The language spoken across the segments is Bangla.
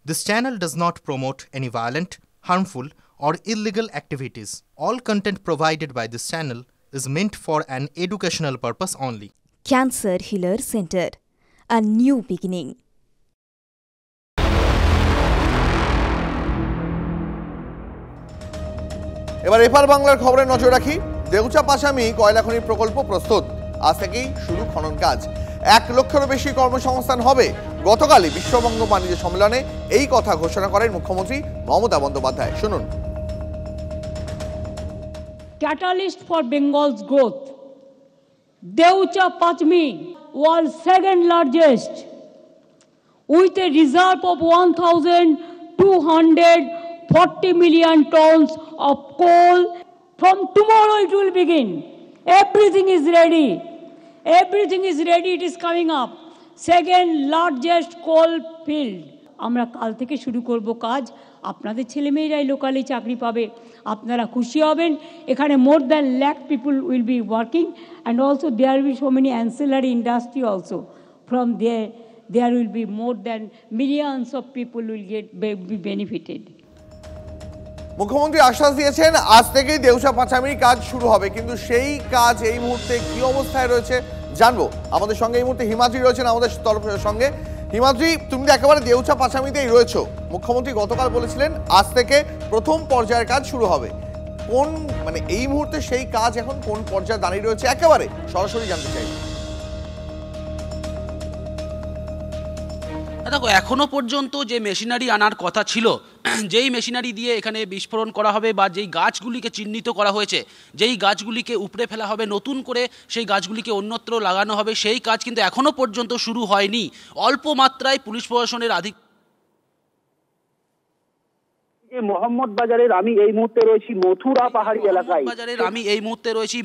This channel does not promote any violent, harmful, or illegal activities. All content provided by this channel is meant for an educational purpose only. Cancer Healer Center, a new beginning. এবার এপার বাংলার খবরে নজর রাখি। দেউচা পাশামি কয়লা খনি প্রকল্প প্রস্তুত, আজ থেকেই শুরু খনন কাজ। 1 লক্ষেরও বেশি কর্মসংস্থান হবে। গতকালই বিশ্ববঙ্গ বাণিজ্য সম্মেলনে এই কথা ঘোষণা করেন মুখ্যমন্ত্রী মমতা বন্দ্যোপাধ্যায়। শুনুন। Catalyst for Bengal's growth. Deucha Pachmi was second largest with a reserve of 1,240 million tons of coal. From tomorrow it will begin. Everything is ready. Everything is ready. It is coming up. Second largest coal field. আমরা কাল থেকে শুরু করব কাজ। আপনাদের ছেলেমেয়েরাই লোকালি চাকরি পাবে, আপনারা খুশি হবেন। এখানে more than 1,00,000 people will be working and also there will be so many ancillary industry also. From there will be more than millions of people will be benefited. মুখ্যমন্ত্রী আশ্বাস দিয়েছেন আজ থেকেই দেউচা পাচামির কাজ শুরু হবে, কিন্তু সেই কাজ এই মুহূর্তে কি অবস্থায় রয়েছে জানবো। আমাদের সঙ্গে এই মুহূর্তে হিমাদ্রি রয়েছেন আমাদের সঙ্গে। হিমাদ্রি, তুমি তো একেবারে দেউচা পাচামিতেই রয়েছো। মুখ্যমন্ত্রী গতকাল বলেছিলেন আজ থেকে প্রথম পর্যায়ের কাজ শুরু হবে। কোন এই মুহূর্তে সেই কাজ এখন কোন পর্যায়ে দাঁড়িয়ে রয়েছে একেবারে সরাসরি জানতে চাই। দেখো, এখনো পর্যন্ত যে মেশিনারি আনার কথা ছিল, যেই মেশিনারি দিয়ে এখানে বিস্ফোরণ করা হবে বা যেই গাছগুলিকে চিহ্নিত করা হয়েছে, যেই গাছগুলিকে উপড়ে ফেলা হবে, নতুন করে সেই গাছগুলিকে অন্যত্র লাগানো হবে, সেই কাজ কিন্তু এখনো পর্যন্ত শুরু হয়নি। অল্প মাত্রায় পুলিশ প্রশাসনের মোহাম্মদ বাজারের আমি এই মুহূর্তে রয়েছি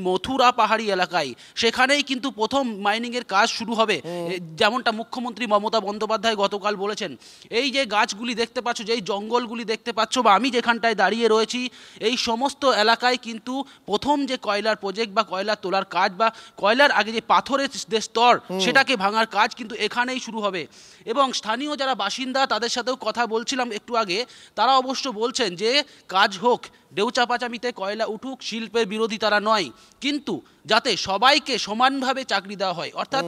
মথুরা পাহাড়ি এলাকায়। সেখানেই কিন্তু প্রথম মাইনিং এর কাজ শুরু হবে, যেমনটা মুখ্যমন্ত্রী মমতা বন্দ্যোপাধ্যায় গতকাল বলেছেন। এই যে গাছগুলি দেখতে পাচ্ছ, যেই জঙ্গলগুলি দেখতে পাচ্ছ, বা আমি যেখানটায় দাঁড়িয়ে রয়েছি, এই সমস্ত এলাকায় কিন্তু প্রথম যে কয়লার প্রজেক্ট বা কয়লা তোলার কাজ বা কয়লার আগে যে পাথরের যে স্তর সেটাকে ভাঙার কাজ কিন্তু এখানেই শুরু হবে। এবং স্থানীয় যারা বাসিন্দা তাদের সাথেও কথা বলছিলাম একটু আগে, তারা অবশ্য বলছেন যে কাজ হোক, দেউচা পাচামিতে কয়লা উঠুক, শিল্পের বিরোধী তারা নয়, কিন্তু যাতে সবাইকে সমানভাবে চাকরি দেওয়া হয়। অর্থাৎ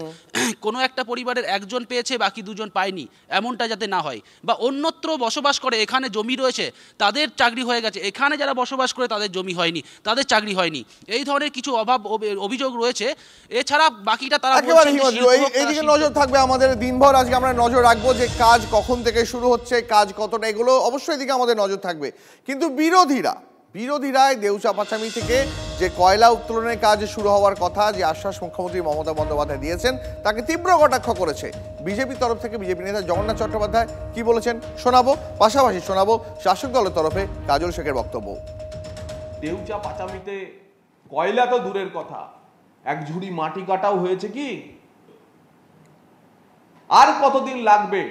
কোনো একটা পরিবারের একজন পেয়েছে বাকি দুজন পায়নি, এমনটা যাতে না হয়। বা অন্যত্র বসবাস করে, এখানে জমি রয়েছে, তাদের চাকরি হয়ে গেছে, এখানে যারা বসবাস করে তাদের জমি হয়নি, তাদের চাকরি হয়নি, এই ধরনের কিছু অভিযোগ রয়েছে। এছাড়া বাকিটা তারা এইদিকে নজর থাকবে আমাদের দিনভর। আজকে আমরা নজর রাখবো যে কাজ কখন থেকে শুরু হচ্ছে, কাজ কতটা, এগুলো অবশ্যই এদিকে আমাদের নজর থাকবে। কিন্তু বিরোধীরা দেউচা পাচামি থেকে যে কয়লা উত্তোলনের কাজ শুরু হওয়ার কথা, যে আশ্বাস মুখ্যমন্ত্রী মমতা বন্দ্যোপাধ্যায় দিয়েছেন, তাকে তীব্র কটাক্ষ করেছে বিজেপির তরফ থেকে। বিজেপি নেতা জগন্নাথ চট্টোপাধ্যায় কি বলেছেন শোনাবো, পাশাপাশি শোনাবো শাসক দলের তরফে কাজল শেখের বক্তব্য। দেউচা পাচামিতে কয়লা তো দূরের কথা, এক ঝুড়ি মাটি কাটাও হয়েছে কি? আর কতদিন লাগবে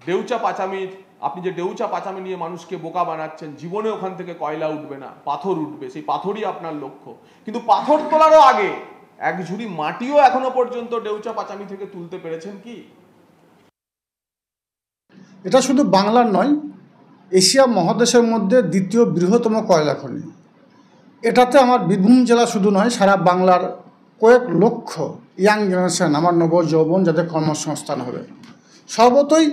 দেউচা পাচামির? আপনি যে দেউচা পাচামি নিয়ে মানুষকে বোকা বানাচ্ছেন, জীবনে ওখান থেকে কয়লা উঠবে না, পাথর উঠবে, সেই পাথরই আপনার লক্ষ্য। কিন্তু পাথর তোলারও আগে এক ঝুড়ি মাটিও এখনো পর্যন্ত দেউচা পাচামি থেকে তুলতে পেরেছেন কি? এটা শুধু বাংলার নয়, এশিয়া মহাদেশের মধ্যে দ্বিতীয় বৃহত্তম কয়লা খনি। এটাতে আমার বীরভূম জেলা শুধু নয়, সারা বাংলার কয়েক লক্ষ ইয়াং জেনারেশন, আমার নবযৌবন, যাদের কর্মসংস্থান হবে। সর্বতই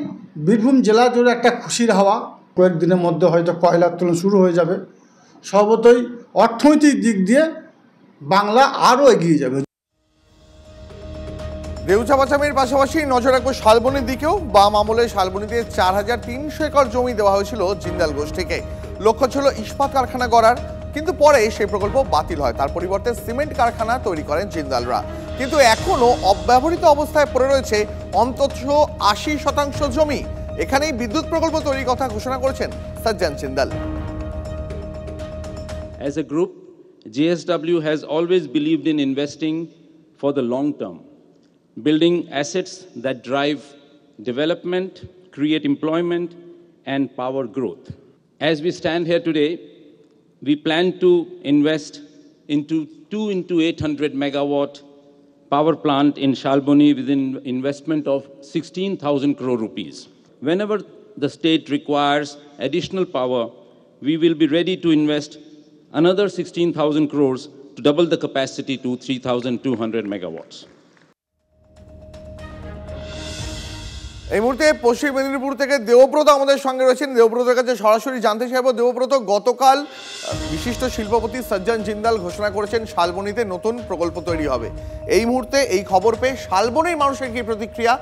বীরভূম জেলা জুড়ে একটা খুশির হাওয়া। কয়েকদিনের মধ্যে হয়তো কয়লা উত্তোলন শুরু হয়ে যাবে। সর্বতই অর্থনৈতিক দিক দিয়ে বাংলা আরও এগিয়ে যাবে। দেউচা পাচামির পাশাপাশি নজর রাখবো শালবনির দিকেও। বাম আমলে শালবনিতে 4,300 একর জমি দেওয়া হয়েছিল জিন্দাল গোষ্ঠীকে। লক্ষ্য ছিল ইস্পাত কারখানা গড়ার, কিন্তু পরে সেই প্রকল্প বাতিল হয়। তার পরিবর্তে সিমেন্ট কারখানা তৈরি করেন জিন্দালরা। কিন্তু এখনো অব্যবহৃত অবস্থায় পড়ে রয়েছে অন্তত 80% জমি। এখানেই বিদ্যুৎ প্রকল্প তৈরির কথা ঘোষণা করেছেন সজ্জন Jindal. As a group, JSW has always believed in investing for the long term, building assets that drive development, create employment, and power growth. As we stand here today, we plan to invest into 2 into 800 megawatt power plant in Shalboni with an investment of 16,000 crore rupees. Whenever the state requires additional power, we will be ready to invest another 16,000 crores to double the capacity to 3,200 megawatts. এই মুহূর্তে পশ্চিম মেদিনীপুর থেকে দেবব্রত আমাদের সঙ্গে রয়েছেন। দেবব্রতের কাছে সরাসরি জানতে চাইব, দেবব্রত, গতকাল বিশিষ্ট শিল্পপতি সজ্জন জিন্দাল ঘোষণা করেছেন শালবনীতে নতুন প্রকল্প তৈরি হবে। এই মুহূর্তে এই খবর পেয়ে শালবনীর মানুষের কি প্রতিক্রিয়া,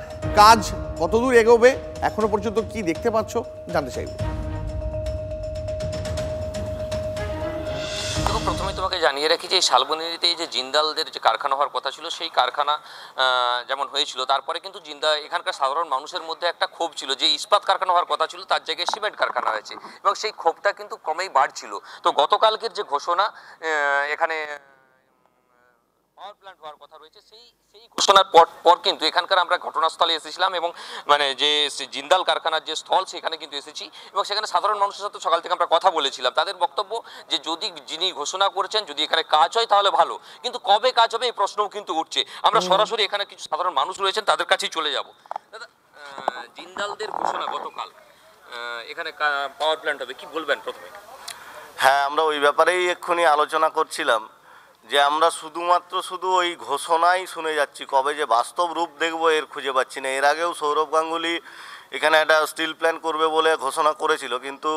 কাজ কতদূর এগোবে, এখনো পর্যন্ত কি দেখতে পাচ্ছ, জানতে চাইব। প্রথমে তোমাকে জানিয়ে রাখি যে শালবনীতে এই যে জিন্দালদের যে কারখানা হওয়ার কথা ছিল, সেই কারখানা যেমন হয়েছিল, তারপরে কিন্তু এখানকার সাধারণ মানুষের মধ্যে একটা ক্ষোভ ছিল যে ইস্পাত কারখানা হওয়ার কথা ছিল, তার জায়গায় সিমেন্ট কারখানা হয়েছে এবং সেই ক্ষোভটা কিন্তু ক্রমেই বাড়ছিল। তো গতকালকের যে ঘোষণা এখানে পাওয়ার প্ল্যান্ট হওয়ার কথা রয়েছে, সেই ঘোষণার পর কিন্তু এখানকার আমরা ঘটনাস্থলে এসেছিলাম এবং মানে যে জিন্দাল কারখানার যে স্থল সেখানে কিন্তু এসেছি এবং সেখানে সাধারণ মানুষের সাথে সকাল থেকে আমরা কথা বলেছিলাম। তাদের বক্তব্য যে যদি যিনি ঘোষণা করেছেন যদি এখানে কাজ হয় তাহলে ভালো, কিন্তু কবে কাজ হবে এই প্রশ্নও কিন্তু উঠছে। আমরা সরাসরি এখানে কিছু সাধারণ মানুষ রয়েছেন তাদের কাছেই চলে যাব। দাদা, জিন্দালদের ঘোষণা গতকাল এখানে পাওয়ার প্ল্যান্ট হবে, কি বলবেন প্রথমে? হ্যাঁ, আমরা ওই ব্যাপারেই এক্ষুনি আলোচনা করছিলাম যে আমরা শুধু ওই ঘোষণাই শুনে যাচ্ছি, কবে যে বাস্তব রূপ দেখবো এর খুঁজে পাচ্ছি না। এর আগেও সৌরভ গাঙ্গুলি এখানে একটা স্টিল প্ল্যান্ট করবে বলে ঘোষণা করেছিল, কিন্তু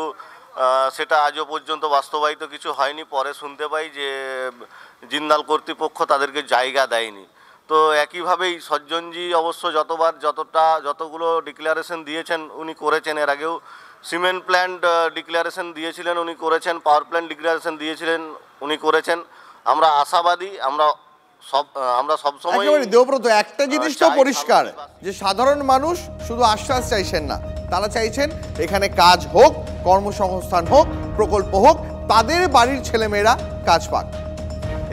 সেটা আজও পর্যন্ত বাস্তবায়িত কিছু হয়নি। পরে শুনতে পাই যে জিন্দাল কর্তৃপক্ষ তাদেরকে জায়গা দেয়নি। তো একইভাবেই সজ্জনজি অবশ্য যতগুলো ডিক্লারেশন দিয়েছেন উনি করেছেন। এর আগেও সিমেন্ট প্ল্যান্ট ডিক্লারেশন দিয়েছিলেন, উনি করেছেন। পাওয়ার প্ল্যান্ট ডিক্লারেশন দিয়েছিলেন, উনি করেছেন। আমরা আশাবাদী, আমরা সবসময়। দেবব্রত, একটা জিনিস তো পরিষ্কার যে সাধারণ মানুষ শুধু আশ্বাস চাইছেন না, তারা চাইছেন এখানে কাজ হোক, কর্মসংস্থান হোক, প্রকল্প হোক, তাদের বাড়ির ছেলেমেয়েরা কাজ পাক।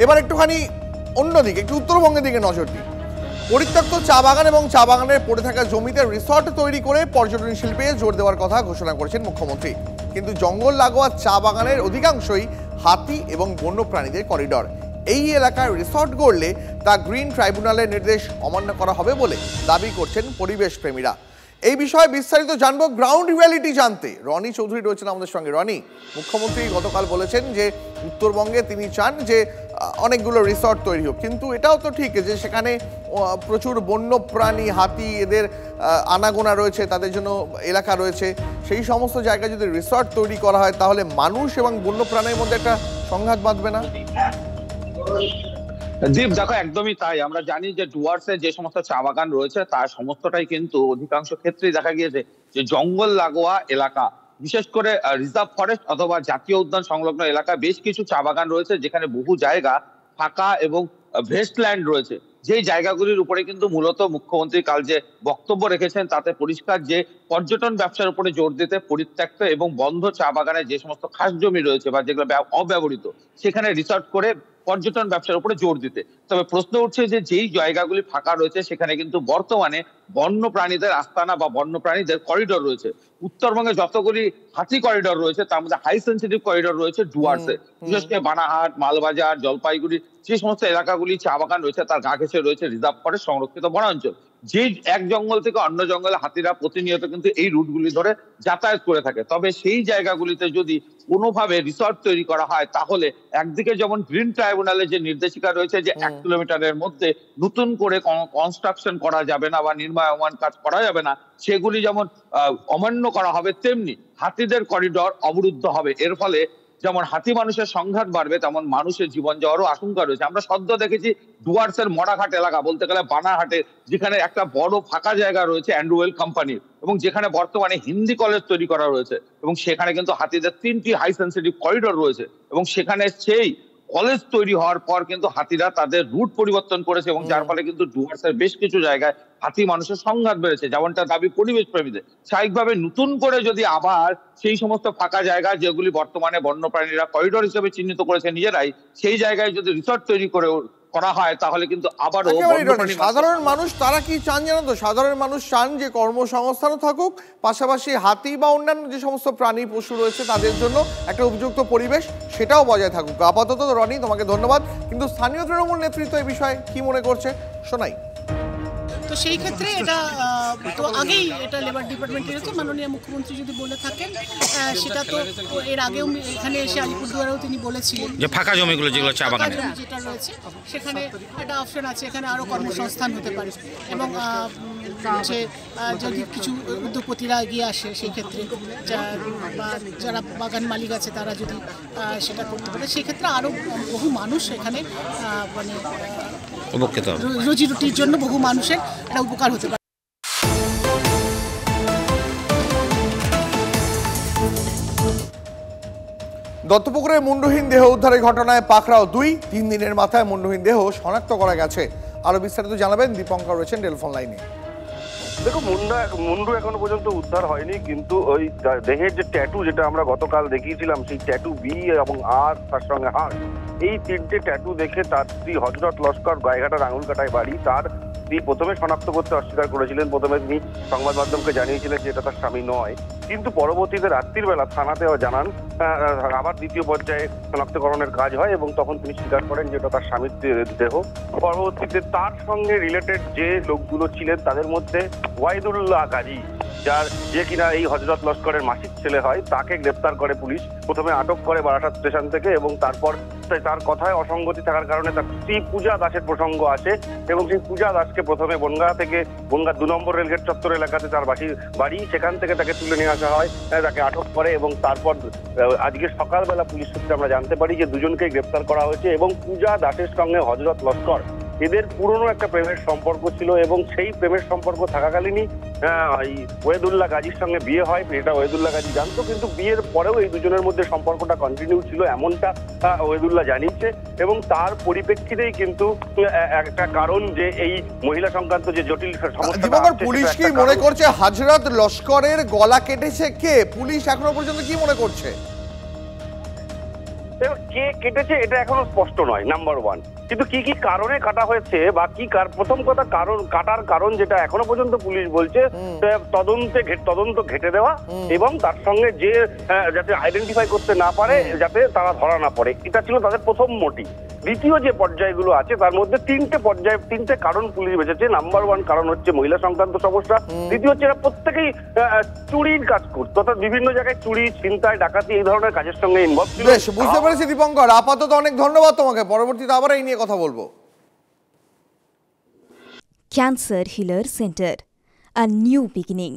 এবার একটুখানি অন্যদিকে, একটু উত্তরবঙ্গের দিকে নজর দিই। পরিত্যক্ত চা বাগান এবং চা বাগানের পড়ে থাকা জমিতে রিসর্ট তৈরি করে পর্যটন শিল্পে জোর দেওয়ার কথা ঘোষণা করেছেন মুখ্যমন্ত্রী, কিন্তু জঙ্গল লাগোয়া চা বাগানের অধিকাংশই হাতি এবং বন্যপ্রাণীদের করিডর। এই এলাকায় রিসর্ট গড়লে তা গ্রিন ট্রাইব্যুনালের নির্দেশ অমান্য করা হবে বলে দাবি করছেন পরিবেশ প্রেমীরা। এই বিষয়ে বিস্তারিত জানবো, গ্রাউন্ড রিয়ালিটি জানতে রনি চৌধুরী রয়েছেন আমাদের সঙ্গে। রনি, মুখ্যমন্ত্রী গতকাল বলেছেন যে উত্তরবঙ্গে তিনি চান যে অনেকগুলো রিসর্ট তৈরি হোক, কিন্তু এটাও তো ঠিক যে সেখানে প্রচুর বন্যপ্রাণী, হাতি, এদের আনাগোনা রয়েছে, তাদের জন্য এলাকা রয়েছে। সেই সমস্ত জায়গায় যদি রিসর্ট তৈরি করা হয় তাহলে মানুষ এবং বন্যপ্রাণীর মধ্যে একটা সংঘাত বাঁধবে না? দীপ, দেখো, একদমই তাই। আমরা জানি যে ডুয়ার্সে যে সমস্ত চা বাগান রয়েছে তার সমস্তটাই কিন্তু অধিকাংশ ক্ষেত্রেই দেখা গিয়েছে যে জঙ্গল লাগোয়া এলাকা, বিশেষ করে রিজার্ভ ফরেস্ট অথবা জাতীয় উদ্যান সংলগ্ন এলাকা বেশ কিছু চা বাগান রয়েছে যেখানে বহু জায়গা ফাঁকা এবং ভেস্টল্যান্ড রয়েছে। যেই জায়গাগুলির উপরে কিন্তু মূলত মুখ্যমন্ত্রী কাল যে বক্তব্য রেখেছেন তাতে পরিষ্কার যে পর্যটন ব্যবসার উপরে জোর দিতে পরিত্যক্ত এবং বন্ধ চা বাগানের যে সমস্ত খাস জমি রয়েছে বা যেগুলো অব্যবহৃত সেখানে রিসর্ট করে পর্যটন ব্যবসার উপরে জোর দিতে। তবে প্রশ্ন উঠছে যে যেই জায়গাগুলি ফাঁকা রয়েছে সেখানে কিন্তু বর্তমানে বন্য প্রাণীদের আস্তানা বা বন্য প্রাণীদের করিডোর রয়েছে। উত্তরবঙ্গে যতগুলি হাতি করিডোর রয়েছে তার মধ্যে হাই সেন্সিটিভ করিডোর রয়েছে ডুয়ার্সে, বিশেষ করে বানাহাট, মালবাজার, জলপাইগুড়ি যে সমস্ত এলাকাগুলি চা বাগান রয়েছে তার গা ঘেঁষে রয়েছে রিজার্ভ ফরেস্ট সংরক্ষিত বনাঞ্চল। যে এক জঙ্গল থেকে অন্য জঙ্গলে হাতিরা প্রতিনিয়ত কিন্তু এই রুটগুলি ধরে যাতায়াত করে থাকে। তবে সেই জায়গাগুলিতে যদি কোনোভাবে রিসর্ট তৈরি করা হয় তাহলে একদিকে যেমন গ্রিন ট্রাইব্যুনালের যে নির্দেশিকা রয়েছে যে 1 কিলোমিটারের মধ্যে নতুন করে কনস্ট্রাকশন করা যাবে না বা নির্মাণ কাজ করা যাবে না, সেগুলি যেমন অমান্য করা হবে, তেমনি হাতিদের করিডর অবরুদ্ধ হবে। এর ফলে যেমন হাতি মানুষের সংঘাত বাড়বে তেমন মানুষের জীবন যাওয়ারও আশঙ্কা রয়েছে। আমরা সদ্য দেখেছি ডুয়ার্সের মরাঘাট এলাকা, বলতে গেলে বানাহাটে, যেখানে একটা বড় ফাঁকা জায়গা রয়েছে অ্যান্ড্রুওয়েল কোম্পানির এবং যেখানে বর্তমানে হিন্দি কলেজ তৈরি করা রয়েছে এবং সেখানে কিন্তু হাতিদের 3টি হাই সেন্সিটিভ করিডোর রয়েছে এবং সেখানে সেই কলেজ তৈরি হওয়ার পর কিন্তু হাতিরা তাদের রুট পরিবর্তন করেছে এবং যার ফলে কিন্তু ডুয়ার্সের বেশ কিছু জায়গায় হাতি মানুষের সংঘাত বেড়েছে, যেমনটা দাবি পরিবেশ প্রেমীদের। স্বাভাবিকভাবে নতুন করে যদি আবার সেই সমস্ত ফাঁকা জায়গা যেগুলি বর্তমানে বন্যপ্রাণীরা করিডোর হিসেবে চিহ্নিত করেছে নিজেরাই, সেই জায়গায় যদি রিসর্ট তৈরি করা হয় তাহলে কিন্তু আবারও সাধারণ মানুষ তারা কি চান জানো তো? সাধারণ মানুষ চান যে কর্মসংস্থানও থাকুক, পাশাপাশি হাতি বা অন্যান্য যে সমস্ত প্রাণী পশু রয়েছে তাদের জন্য একটা উপযুক্ত পরিবেশ সেটাও বজায় থাকুক। আপাতত রনি, তোমাকে ধন্যবাদ। কিন্তু স্থানীয় তৃণমূল নেতৃত্ব এই বিষয়ে কি মনে করছে শোনাই। তো সেই ক্ষেত্রে এটা তো আগেই এটা লেবার ডিপার্টমেন্টের হচ্ছে, মাননীয় মুখ্যমন্ত্রী যদি বলে থাকেন সেটা তো এর আগেও এখানে এসে আলিপুরদুয়ারেও তিনি বলেছিলেন যে ফাঁকা জমিগুলো যেগুলো চা বাগানে যেটা রয়েছে সেখানে একটা অপশন আছে, এখানে আরও কর্মসংস্থান হতে পারে এবং যে যদি কিছু উদ্যোগপতিরা এগিয়ে আসে সেই ক্ষেত্রে যারা বাগান মালিক আছে তারা যদি সেটা করতে পারে সেক্ষেত্রে আরও বহু মানুষ এখানে মানে উপকৃত হবে, রুজি রুটির জন্য বহু মানুষের একটা উপকার হতে পারে। দত্তপুকুরের মুন্ডহীন দেহ উদ্ধারের ঘটনায় পাকড়াও 2 দিনের মাথায় মুন্ডহীন দেহ শনাক্ত করা গেছে। আরো বিস্তারিত জানাবেন দীপঙ্কর রয়েছেন টেলিফোন লাইনে। দেখো, মুন্ডু এখনো পর্যন্ত উদ্ধার হয়নি, কিন্তু ওই দেহের যে ট্যাটু যেটা আমরা গতকাল দেখিয়েছিলাম, সেই ট্যাটু বি এবং আর তার সঙ্গে হার, এই 3টে ট্যাটু দেখে তার স্ত্রী হযরত লস্কর গায়েঘাটার আঙুলকাটায় বাড়ি, তার স্ত্রী প্রথমে শনাক্ত করতে অস্বীকার করেছিলেন। প্রথমে তিনি সংবাদ মাধ্যমকে জানিয়েছিলেন যে এটা তার স্বামী নয়, কিন্তু পরবর্তীতে রাত্রির বেলা থানাতে জানান, আবার দ্বিতীয় পর্যায়ে শনাক্তকরণের কাজ হয় এবং তখন তিনি স্বীকার করেন যে এটা তার স্বামীর দেহ। পরবর্তীতে তার সঙ্গে রিলেটেড যে লোকগুলো ছিলেন তাদের মধ্যে ওয়াহিদুল্লাহ গাজী, যে কিনা এই হযরত লস্করের মাসিক ছেলে হয়, তাকে গ্রেপ্তার করে পুলিশ। প্রথমে আটক করে বারাসাত স্টেশন থেকে এবং তারপর তার কথায় অসঙ্গতি থাকার কারণে তার স্ত্রী পূজা দাসের প্রসঙ্গ আসে এবং সেই পূজা দাসকে প্রথমে বনগাঁ 2 নম্বর রেলগেট চত্বর এলাকাতে তার বাড়ি, সেখান থেকে তাকে তুলে নিয়ে আসা হয়, তাকে আটক করে এবং তারপর আজকে সকালবেলা পুলিশ সূত্রে আমরা জানতে পারি যে দুজনকেই গ্রেপ্তার করা হয়েছে এবং পূজা দাসের সঙ্গে হযরত লস্কর এদের পুরনো একটা প্রেমের সম্পর্ক ছিল এবং সেই প্রেমের সম্পর্ক থাকাকালীনই ওয়াহিদুল্লাহ গাজীর সঙ্গে বিয়ে হয়। এটা ওয়াহিদুল্লাহ গাজী জানতো, কিন্তু বিয়ের পরেও এই দুজনের মধ্যে সম্পর্কটা কন্টিনিউ ছিল এমনটা ওয়াহিদুল্লাহ জানিয়েছে এবং তার পরিপ্রেক্ষিতেই কিন্তু একটা কারণ যে এই মহিলা সংক্রান্ত যে জটিল সমস্যা, পুলিশ কি মনে করছে হযরত লস্করের গলা কেটেছে কে? পুলিশ এখনো পর্যন্ত কি মনে করছে? কে কেটেছে এটা এখনো স্পষ্ট নয়, নাম্বার 1। কিন্তু কি কি কারণে কাটা হয়েছে বা কি প্রথম কথা কাটার কারণ যেটা এখনো পর্যন্ত পুলিশ বলছে, তদন্ত ঘেটে দেওয়া এবং তার সঙ্গে যে যাতে আইডেন্টিফাই করতে না পারে, যাতে তারা ধরা না পড়ে, এটা ছিল তাদের প্রথম মোটিভ। দ্বিতীয় যে পর্যায়গুলো আছে তার মধ্যে 3টে কারণ পুলিশ বেঁচেছে। নাম্বার 1 কারণ হচ্ছে মহিলা সংক্রান্ত সমস্যা, দ্বিতীয় হচ্ছে এরা প্রত্যেকেই চুরির কাজ করতো, অর্থাৎ বিভিন্ন জায়গায় চুরি, ছিনতাই, ডাকাতি এই ধরনের কাজের সঙ্গে ইনভলভ ছিল। বেশ, বুঝতে পেরেছি দীপঙ্কর, আপাতত অনেক ধন্যবাদ তোমাকে, পরবর্তীতে আবার এই নিয়ে কথা বলবো। Cancer Healer Center, a new beginning.